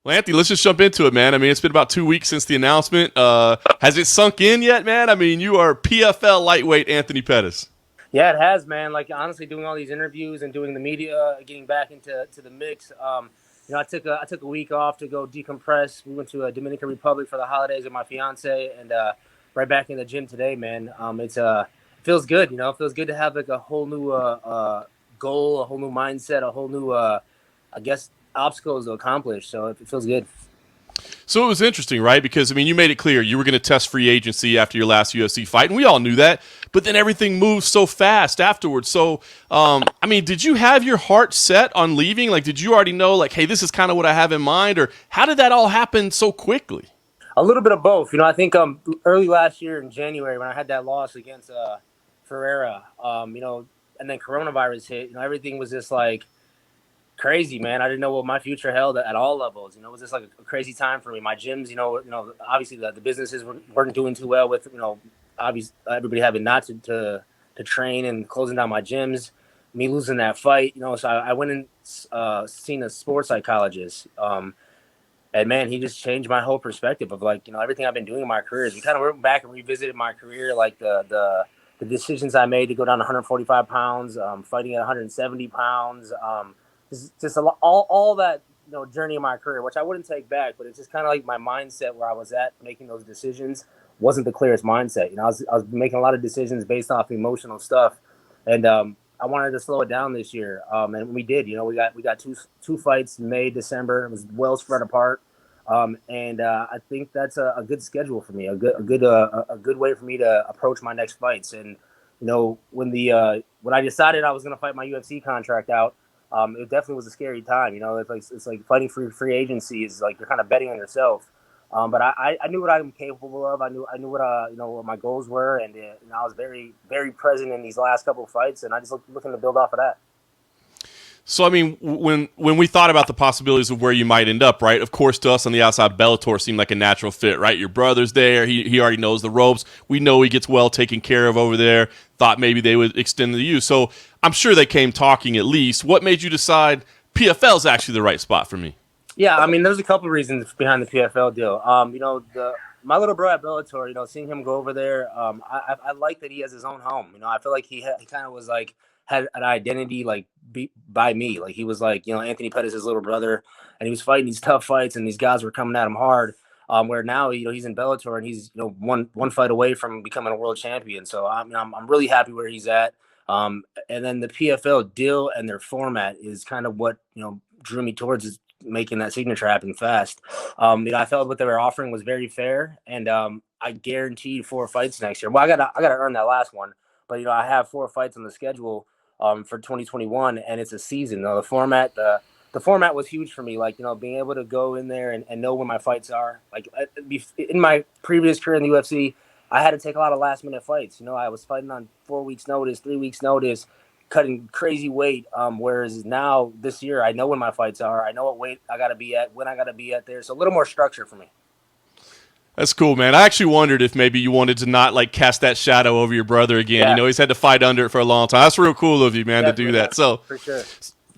Well, Anthony, let's just jump into it, man. I mean, it's been about 2 weeks since the announcement. Has it sunk in yet, man? I mean, you are PFL lightweight Anthony Pettis. Yeah, it has, man. Like honestly, doing all these interviews and doing the media, getting back into the mix. I took a week off to go decompress. We went to Dominican Republic for the holidays with my fiance, and right back in the gym today, man. It feels good. It feels good to have like a whole new goal, a whole new mindset, a whole new I guess obstacles to accomplish. So it feels good. So it was interesting, right? Because, I mean, you made it clear you were going to test free agency after your last UFC fight, and we all knew that. But then everything moved so fast afterwards. So, I mean, did you have your heart set on leaving? Like, did you already know, like, hey, this is kind of what I have in mind? Or how did that all happen so quickly? A little bit of both. I think early last year in January when I had that loss against Ferreira, and then coronavirus hit. Everything was just like crazy, man. I didn't know what my future held at all levels. It was just like a crazy time for me. My gyms, obviously the businesses weren't doing too well with, obviously everybody having not to train and closing down my gyms. Me losing that fight, so I went and seen a sports psychologist. And man, he just changed my whole perspective of like, everything I've been doing in my career. We kind of went back and revisited my career, like the decisions I made to go down to 145 pounds, fighting at 170 pounds, just all that journey of my career, which I wouldn't take back, but it's just kind of like my mindset where I was at making those decisions wasn't the clearest mindset. I was making a lot of decisions based off emotional stuff, and I wanted to slow it down this year, and we did. We got two fights in May, December. It was well spread apart. And I think that's a good schedule for me, a good way for me to approach my next fights. And when I decided I was going to fight my UFC contract out, it definitely was a scary time. It's like fighting for free agency is like you're kind of betting on yourself. But I knew what I'm capable of. I knew what my goals were, and I was very very present in these last couple of fights, and I just looking to build off of that. So, I mean, when we thought about the possibilities of where you might end up, right? Of course, to us on the outside, Bellator seemed like a natural fit, right? Your brother's there; he already knows the ropes. We know he gets well taken care of over there. Thought maybe they would extend to you. So, I'm sure they came talking at least. What made you decide PFL is actually the right spot for me? Yeah, I mean, there's a couple of reasons behind the PFL deal. The my little bro at Bellator, seeing him go over there, I like that he has his own home. I feel like he kind of was like had an identity like by me, like he was like Anthony Pettis' his little brother, and he was fighting these tough fights, and these guys were coming at him hard. Where now he's in Bellator and he's one fight away from becoming a world champion. So I'm really happy where he's at. And then the PFL deal and their format is kind of what drew me towards making that signature happen fast. I felt what they were offering was very fair, and I guaranteed 4 fights next year. Well, I gotta earn that last one, but I have 4 fights on the schedule for 2021, and it's a season. The format was huge for me. Like being able to go in there and know where my fights are. Like in my previous career in the UFC, I had to take a lot of last minute fights. I was fighting on 4 weeks notice, 3 weeks notice, cutting crazy weight. Whereas now this year, I know when my fights are. I know what weight I got to be at, when I got to be at there. So a little more structure for me. That's cool, man. I actually wondered if maybe you wanted to not like cast that shadow over your brother again. Yeah, He's had to fight under it for a long time. That's real cool of you, man, to do definitely, that. So, for sure.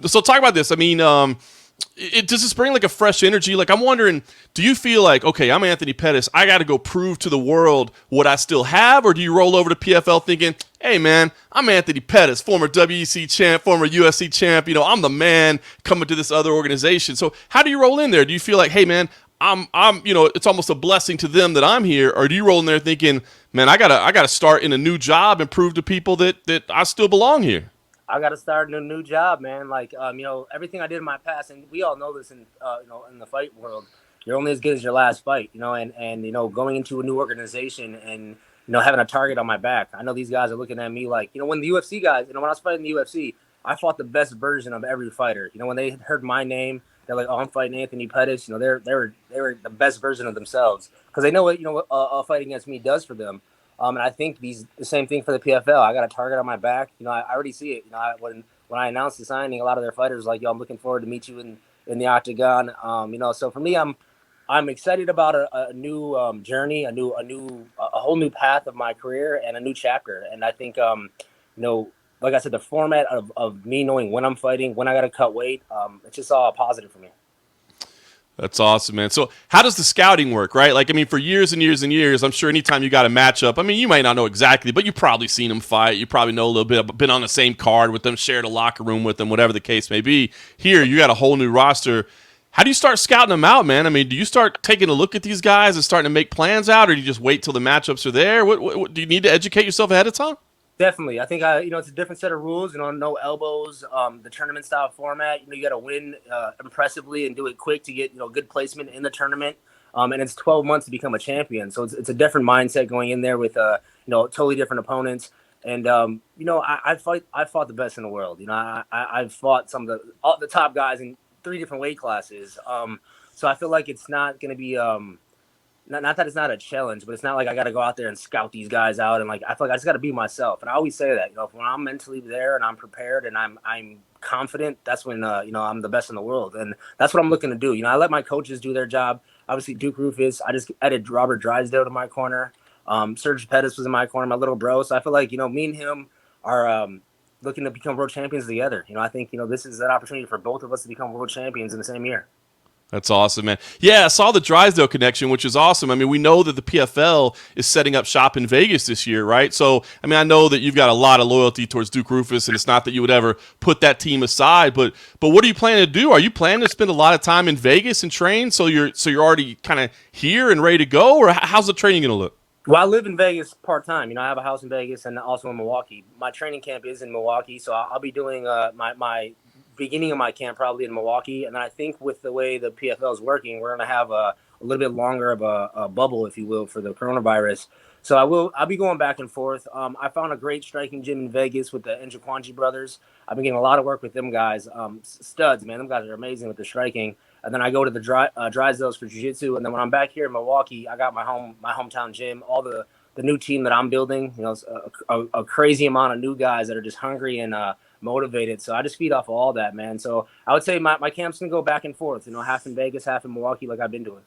so talk about this. I mean, does this bring like a fresh energy? Like, I'm wondering, do you feel like, okay, I'm Anthony Pettis, I got to go prove to the world what I still have, or do you roll over to PFL thinking, hey, man, I'm Anthony Pettis, former WEC champ, former UFC champ. I'm the man coming to this other organization. So, how do you roll in there? Do you feel like, hey, man, it's almost a blessing to them that I'm here, or do you roll in there thinking, man, I gotta start in a new job and prove to people that I still belong here? I got to start in a new job, man. Like, everything I did in my past, and we all know this in the fight world. You're only as good as your last fight, and going into a new organization and having a target on my back. I know these guys are looking at me like, when the UFC guys, when I was fighting the UFC, I fought the best version of every fighter. When they heard my name, they're like, "Oh, I'm fighting Anthony Pettis." They were the best version of themselves because they know what a fight against me does for them. And I think the same thing for the PFL. I got a target on my back. I already see it. When I announced the signing, a lot of their fighters were like, "Yo, I'm looking forward to meet you in the octagon." So for me, I'm excited about a new journey, a whole new path of my career and a new chapter. And I think like I said, the format of me knowing when I'm fighting, when I got to cut weight, it's just all positive for me. That's awesome, man. So how does the scouting work, right? Like, I mean, for years and years and years, I'm sure anytime you got a matchup, I mean, you might not know exactly, but you've probably seen them fight. You probably know a little bit, been on the same card with them, shared a locker room with them, whatever the case may be. Here, you got a whole new roster. How do you start scouting them out, man? I mean, do you start taking a look at these guys and starting to make plans out, or do you just wait till the matchups are there? What do you need to educate yourself ahead of time? Definitely. I think, it's a different set of rules, no elbows, the tournament style format. You got to win impressively and do it quick to get, good placement in the tournament. And it's 12 months to become a champion. So it's a different mindset going in there with, totally different opponents. And, I fought the best in the world. I've fought some of the top guys in 3 different weight classes. So I feel like it's not going to be, not that it's not a challenge, but it's not like I got to go out there and scout these guys out. And like, I feel like I just got to be myself. And I always say that, when I'm mentally there and I'm prepared and I'm confident, that's when, I'm the best in the world. And that's what I'm looking to do. I let my coaches do their job. Obviously Duke Rufus, I just added Robert Drysdale to my corner. Serge Pettis was in my corner, my little bro. So I feel like, me and him are, looking to become world champions together. I think, this is an opportunity for both of us to become world champions in the same year. That's awesome, man. Yeah, I saw the Drysdale connection, which is awesome. I mean, we know that the PFL is setting up shop in Vegas this year, right? So, I mean, I know that you've got a lot of loyalty towards Duke Rufus, and it's not that you would ever put that team aside. But what are you planning to do? Are you planning to spend a lot of time in Vegas and train so you're already kind of here and ready to go, or how's the training going to look? Well, I live in Vegas part-time. I have a house in Vegas and also in Milwaukee. My training camp is in Milwaukee, so I'll be doing my beginning of my camp probably in Milwaukee. And then I think with the way the PFL is working, we're going to have a little bit longer of a bubble, if you will, for the coronavirus. So I'll be going back and forth. I found a great striking gym in Vegas with the Njokwanje brothers. I've been getting a lot of work with them guys. Studs, man. Them guys are amazing with the striking. And then I go to the Drysdales for jiu-jitsu. And then when I'm back here in Milwaukee, I got my hometown gym, all the new team that I'm building. It's a crazy amount of new guys that are just hungry and motivated. So I just feed off of all that, man. So I would say my camp's going to go back and forth, half in Vegas, half in Milwaukee like I've been doing.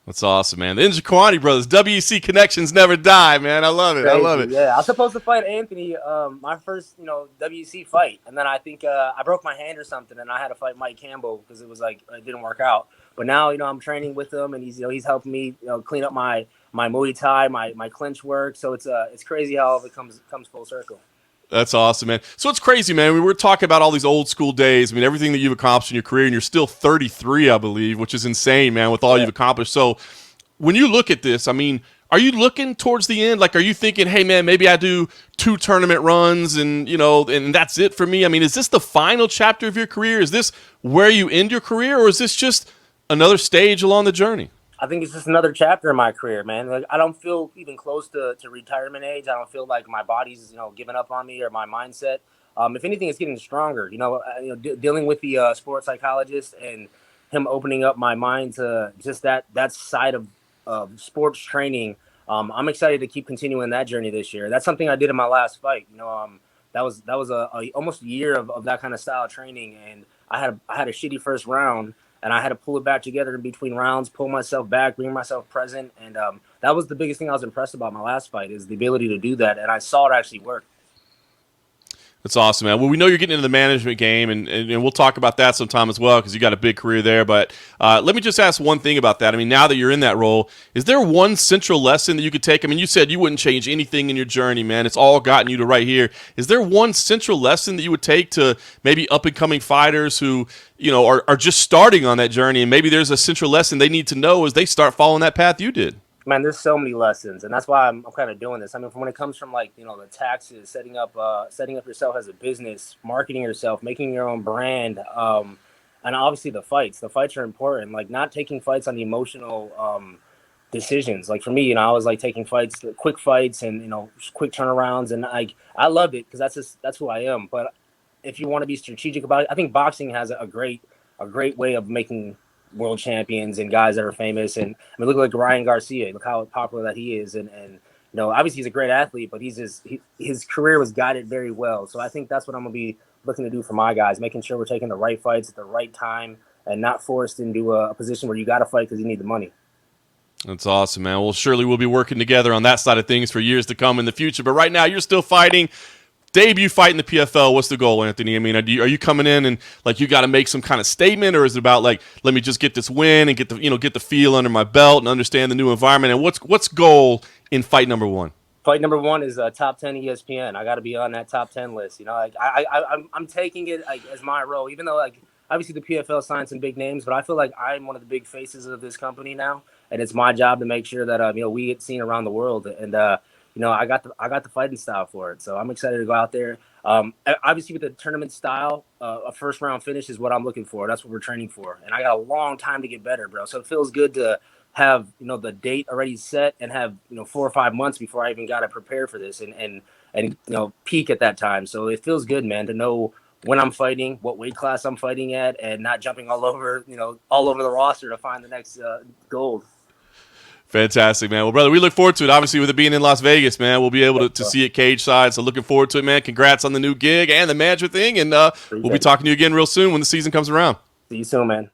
That's awesome, man. The Njokwanje brothers, WEC connections never die, man. I love it. Crazy. I love it. Yeah, I was supposed to fight Anthony, my first, WEC fight. And then I think I broke my hand or something, and I had to fight Mike Campbell because it was like it didn't work out. But now, I'm training with him, and he's helping me, clean up my Muay Thai, my clinch work. So it's crazy how all of it comes full circle. That's awesome, man. So it's crazy, man. We were talking about all these old school days. I mean, everything that you've accomplished in your career, and you're still 33, I believe, which is insane, man, with all you've accomplished. So when you look at this, I mean, are you looking towards the end? Like, are you thinking, hey, man, maybe I do 2 tournament runs and, and that's it for me? I mean, is this the final chapter of your career? Is this where you end your career, or is this just another stage along the journey? I think it's just another chapter in my career, man. Like, I don't feel even close to retirement age. I don't feel like my body's, giving up on me or my mindset. If anything, it's getting stronger. Dealing with the sports psychologist and him opening up my mind to just that side of sports training. I'm excited to keep continuing that journey this year. That's something I did in my last fight. That was almost a year of that kind of style of training, and I had a shitty first round. And I had to pull it back together in between rounds, pull myself back, bring myself present. And that was the biggest thing I was impressed about my last fight, is the ability to do that. And I saw it actually work. That's awesome, man. Well, we know you're getting into the management game, and we'll talk about that sometime as well because you got a big career there. But let me just ask one thing about that. I mean, now that you're in that role, is there one central lesson that you could take? I mean, you said you wouldn't change anything in your journey, man. It's all gotten you to right here. Is there one central lesson that you would take to maybe up-and-coming fighters who, are just starting on that journey, and maybe there's a central lesson they need to know as they start following that path you did? Man, there's so many lessons, and that's why I'm kind of doing this. I mean, when it comes from the taxes, setting up yourself as a business, marketing yourself, making your own brand, and obviously the fights. The fights are important. Like, not taking fights on the emotional decisions. Like, for me, I was taking fights, quick fights, and quick turnarounds, and I loved it because that's who I am. But if you want to be strategic about it, I think boxing has a great way of making world champions and guys that are famous. And I mean, look like Ryan Garcia, look how popular that he is. And obviously he's a great athlete, but his career was guided very well. So I think that's what I'm going to be looking to do for my guys, making sure we're taking the right fights at the right time and not forced into a position where you got to fight because you need the money. That's awesome, man. Well, surely we'll be working together on that side of things for years to come in the future. But right now, you're still fighting. debut fight in the PFL, what's the goal, Anthony? I mean, are you coming in and like you got to make some kind of statement, or is it about like let me just get this win and get the feel under my belt and understand the new environment? And what's goal in fight number one? Fight number one is top 10 ESPN. I got to be on that top 10 list. You know, like I'm taking it like as my role, even though like obviously the PFL signed some big names, but I feel like I'm one of the big faces of this company now, and it's my job to make sure that we get seen around the world. And I got the fighting style for it, so I'm excited to go out there. Obviously with the tournament style, a first round finish is what I'm looking for. That's what we're training for, and I got a long time to get better, bro. So it feels good to have the date already set and have 4 or 5 months before I even got to prepare for this and peak at that time. So it feels good, man, to know when I'm fighting, what weight class I'm fighting at, and not jumping all over the roster to find the next gold. Fantastic, man. Well, brother, we look forward to it. Obviously, with it being in Las Vegas, man, we'll be able to see it cage side. So looking forward to it, man. Congrats on the new gig and the management thing. And we'll be talking to you again real soon when the season comes around. See you soon, man.